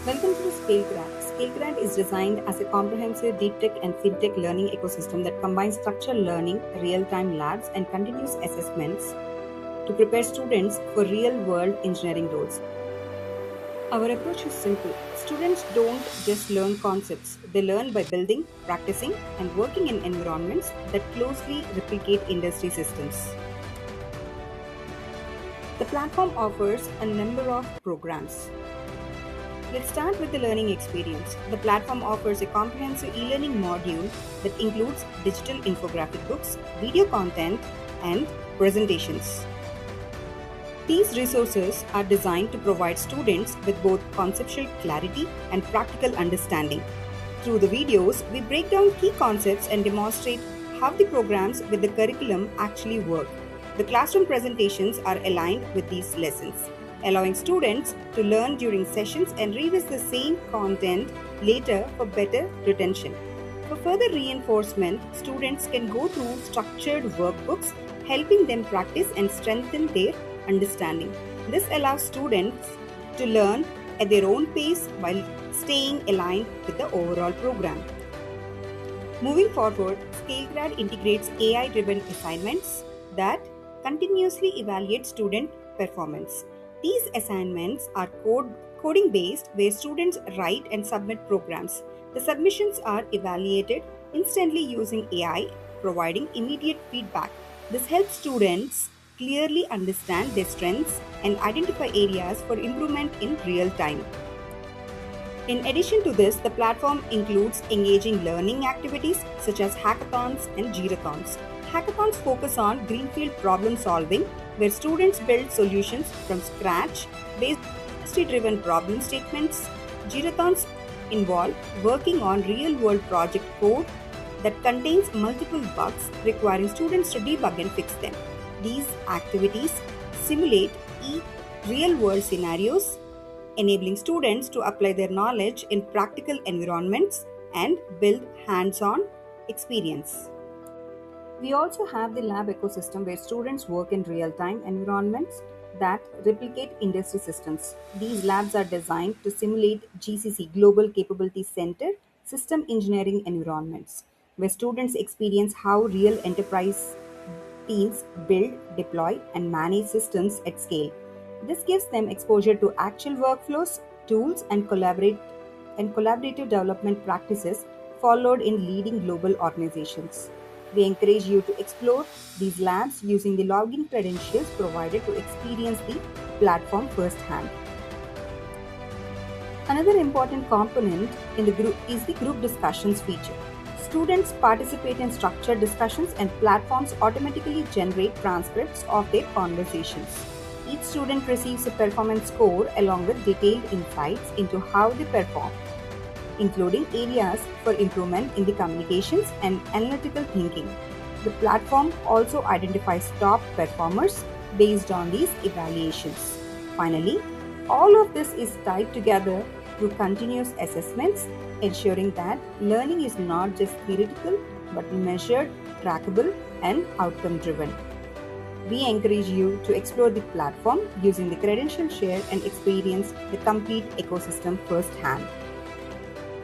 Welcome to ScaleGrad. ScaleGrad is designed as a comprehensive deep tech and fintech learning ecosystem that combines structured learning, real-time labs, and continuous assessments to prepare students for real-world engineering roles. Our approach is simple. Students don't just learn concepts, they learn by building, practicing, and working in environments that closely replicate industry systems. The platform offers a number of programs. Let's start with the learning experience. The platform offers a comprehensive e-learning module that includes digital infographic books, video content, and presentations. These resources are designed to provide students with both conceptual clarity and practical understanding. Through the videos, we break down key concepts and demonstrate how the programs with the curriculum actually work. The classroom presentations are aligned with these lessons, allowing students to learn during sessions and revisit the same content later for better retention. For further reinforcement, students can go through structured workbooks, helping them practice and strengthen their understanding. This allows students to learn at their own pace while staying aligned with the overall program. Moving forward, ScaleGrad integrates AI-driven assignments that continuously evaluate student performance. These assignments are coding based, where students write and submit programs. The submissions are evaluated instantly using AI, providing immediate feedback. This helps students clearly understand their strengths and identify areas for improvement in real time. In addition to this, the platform includes engaging learning activities such as hackathons and Jirathons. Hackathons focus on greenfield problem solving, where students build solutions from scratch based on industry-driven problem statements. Jirathons involve working on real-world project code that contains multiple bugs, requiring students to debug and fix them. These activities simulate real-world scenarios, enabling students to apply their knowledge in practical environments and build hands-on experience. We also have the lab ecosystem where students work in real-time environments that replicate industry systems. These labs are designed to simulate GCC Global Capability Center system engineering environments, where students experience how real enterprise teams build, deploy, and manage systems at scale. This gives them exposure to actual workflows, tools, and collaborative development practices followed in leading global organizations. We encourage you to explore these labs using the login credentials provided to experience the platform firsthand. Another important component in the group is the group discussions feature. Students participate in structured discussions and platforms automatically generate transcripts of their conversations. Each student receives a performance score along with detailed insights into how they perform, including areas for improvement in the communications and analytical thinking. The platform also identifies top performers based on these evaluations. Finally, all of this is tied together through continuous assessments, ensuring that learning is not just theoretical but measured, trackable, and outcome driven. We encourage you to explore the platform using the credential share and experience the complete ecosystem firsthand.